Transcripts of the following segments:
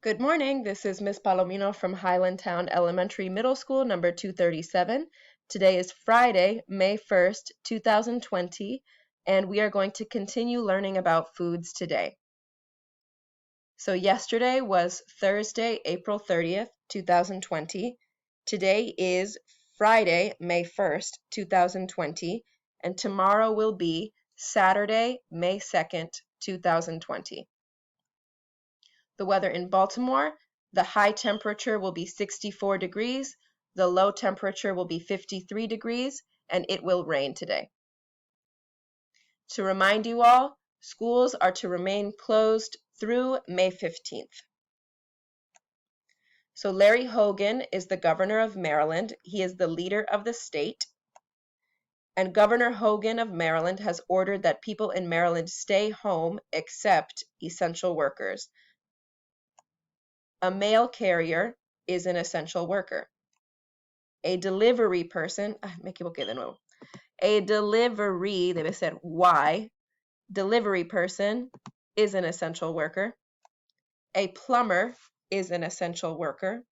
Good morning. This is Miss Palomino from Highlandtown Elementary Middle School, number 237. Today is Friday, May 1st, 2020, and we are going to continue learning about foods today. So yesterday was Thursday, April 30th, 2020. Today is Friday, May 1st, 2020, and tomorrow will be Saturday, May 2nd, 2020. The weather in Baltimore, the high temperature will be 64 degrees, the low temperature will be 53 degrees, and it will rain today. To remind you all, schools are to remain closed through May 15th. So Larry Hogan is the governor of Maryland. He is the leader of the state. And Governor Hogan of Maryland has ordered that people in Maryland stay home except essential workers. A mail carrier is an essential worker. A delivery person, me equivoqué de nuevo. A delivery, debe ser Y, delivery person is an essential worker. A plumber is an essential worker.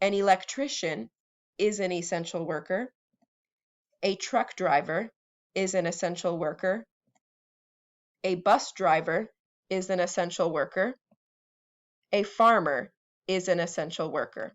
An electrician is an essential worker. A truck driver is an essential worker. A bus driver is an essential worker. A farmer is an essential worker.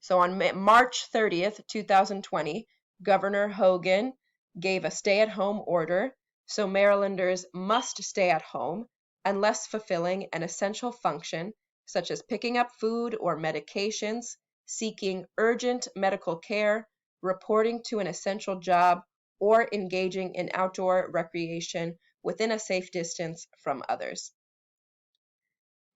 So on March 30th, 2020, Governor Hogan gave a stay-at-home order, so Marylanders must stay at home unless fulfilling an essential function such as picking up food or medications, seeking urgent medical care, reporting to an essential job, or engaging in outdoor recreation within a safe distance from others.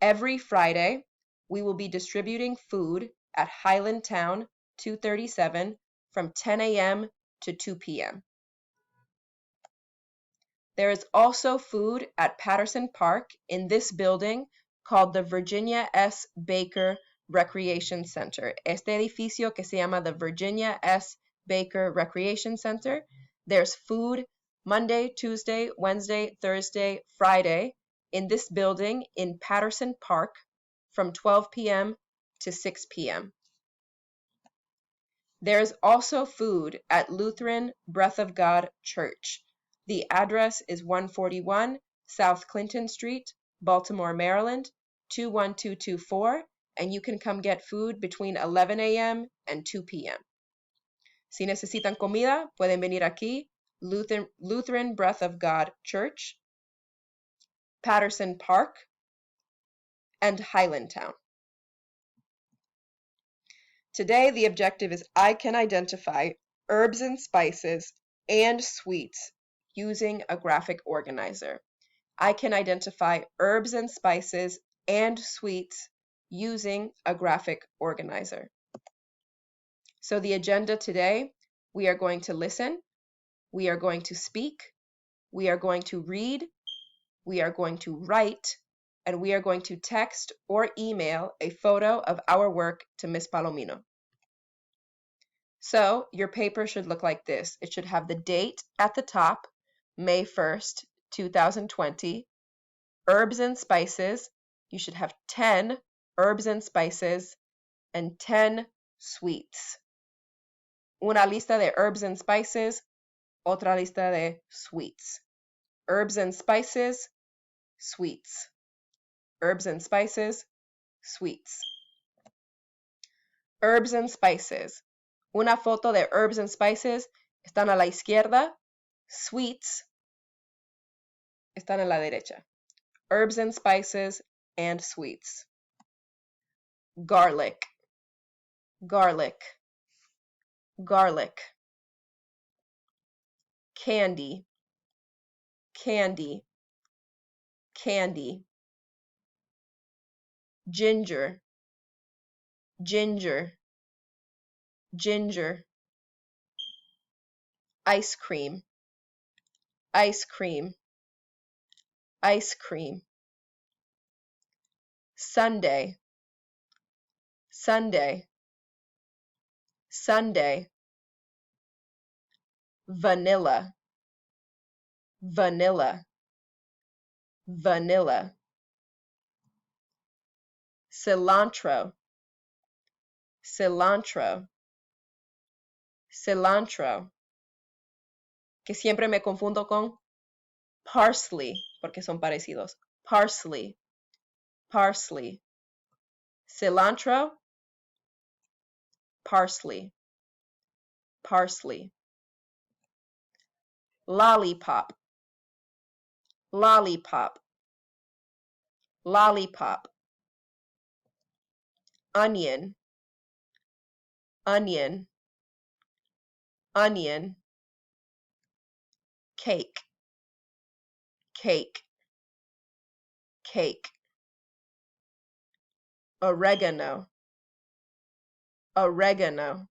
Every Friday, we will be distributing food at Highlandtown 237 from 10 a.m. to 2 p.m. There is also food at Patterson Park in this building called the Virginia S. Baker Recreation Center. Este edificio que se llama the Virginia S. Baker Recreation Center. There's food Monday, Tuesday, Wednesday, Thursday, Friday in this building in Patterson Park from 12 p.m. to 6 p.m. There is also food at Lutheran Breath of God Church. The address is 141 South Clinton Street, Baltimore, Maryland, 21224, and you can come get food between 11 a.m. and 2 p.m. Si necesitan comida, pueden venir aquí, Lutheran Breath of God Church, Patterson Park, and Highlandtown. Today, the objective is I can identify herbs and spices and sweets using a graphic organizer. I can identify herbs and spices and sweets using a graphic organizer. So the agenda today, we are going to listen, we are going to speak, we are going to read, we are going to write, and we are going to text or email a photo of our work to Miss Palomino. So your paper should look like this. It should have the date at the top, May 1st, 2020. Herbs and spices. You should have 10 herbs and spices and 10 sweets. Una lista de herbs and spices, otra lista de sweets. Herbs and spices, sweets. Herbs and spices, sweets. Herbs and spices. Una foto de herbs and spices están a la izquierda. Sweets están a la derecha. Herbs and spices and sweets. Garlic, garlic, garlic. Candy, candy, candy. Ginger, ginger, ginger. Ice cream, ice cream, ice cream. Sunday, Sunday, Sunday. Vanilla, vanilla, vanilla. cilantro, cilantro, cilantro, que siempre me confundo con parsley, porque son parecidos. Parsley, parsley, cilantro, parsley, parsley. Lollipop, lollipop, lollipop. Onion, onion, onion. Cake, cake, cake. Oregano, oregano,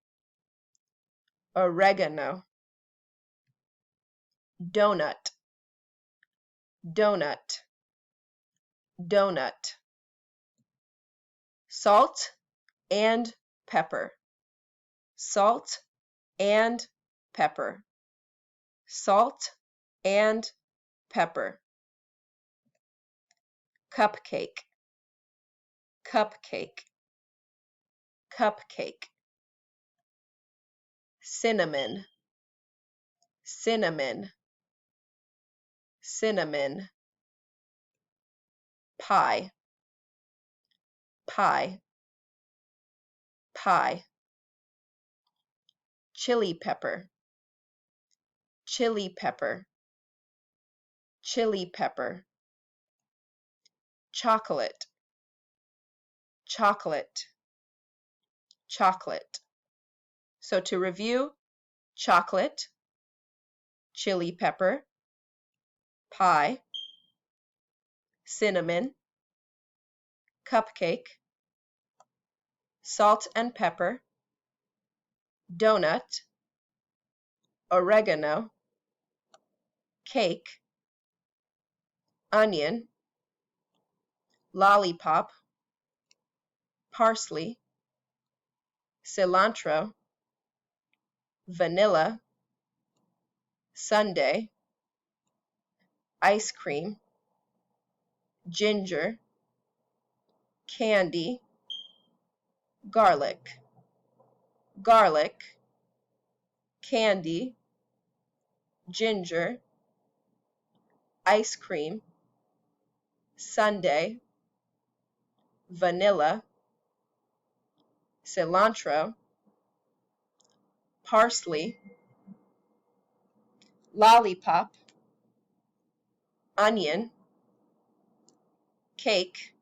oregano. Donut, donut, donut. Salt and pepper, salt and pepper, salt and pepper. Cupcake, cupcake, cupcake. Cinnamon, cinnamon, cinnamon. Pie, pie, pie. Chili pepper, chili pepper, chili pepper. Chocolate, chocolate, chocolate. So to review, chocolate, chili pepper, pie, cinnamon, cupcake, salt and pepper, donut, oregano, cake, onion, lollipop, parsley, cilantro, vanilla, sundae, ice cream, ginger, candy, garlic, garlic, candy, ginger, ice cream, sundae, vanilla, cilantro, parsley, lollipop, onion, cake,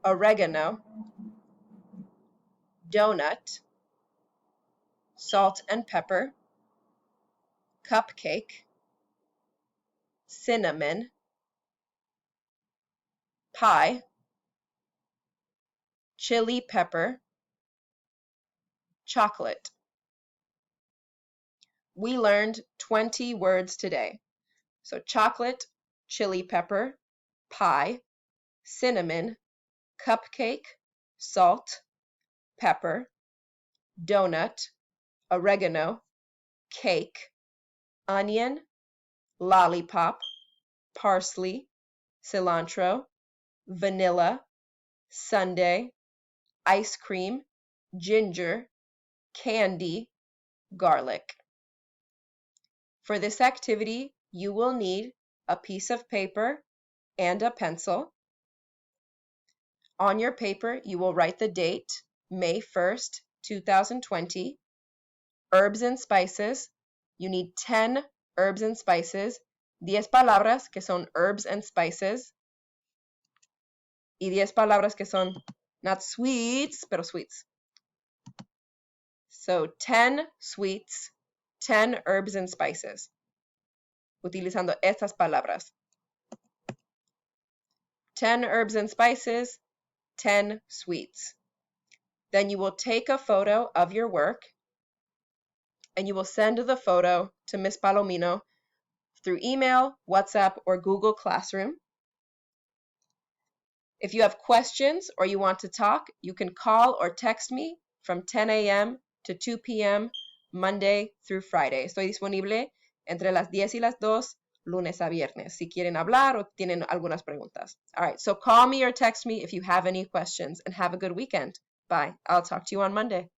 oregano, donut, salt and pepper, cupcake, cinnamon, pie, chili pepper, chocolate. We learned 20 words today. So chocolate, chili pepper, pie, cinnamon, cupcake, salt, pepper, donut, oregano, cake, onion, lollipop, parsley, cilantro, vanilla, sundae, ice cream, ginger, candy, garlic. For this activity, you will need a piece of paper and a pencil. On your paper, you will write the date, May 1st, 2020. Herbs and spices. You need 10 herbs and spices. 10 palabras que son herbs and spices. Y 10 palabras que son not sweets, pero sweets. So 10 sweets, 10 herbs and spices. Utilizando estas palabras. 10 herbs and spices, 10 sweets. Then you will take a photo of your work and you will send the photo to Miss Palomino through email, WhatsApp, or Google Classroom. If you have questions or you want to talk, you can call or text me from 10 a.m. to 2 p.m. Monday through Friday. Estoy disponible entre las 10 y las 2, lunes a viernes, si quieren hablar o tienen algunas preguntas. All right, so call me or text me if you have any questions, and have a good weekend. Bye. I'll talk to you on Monday.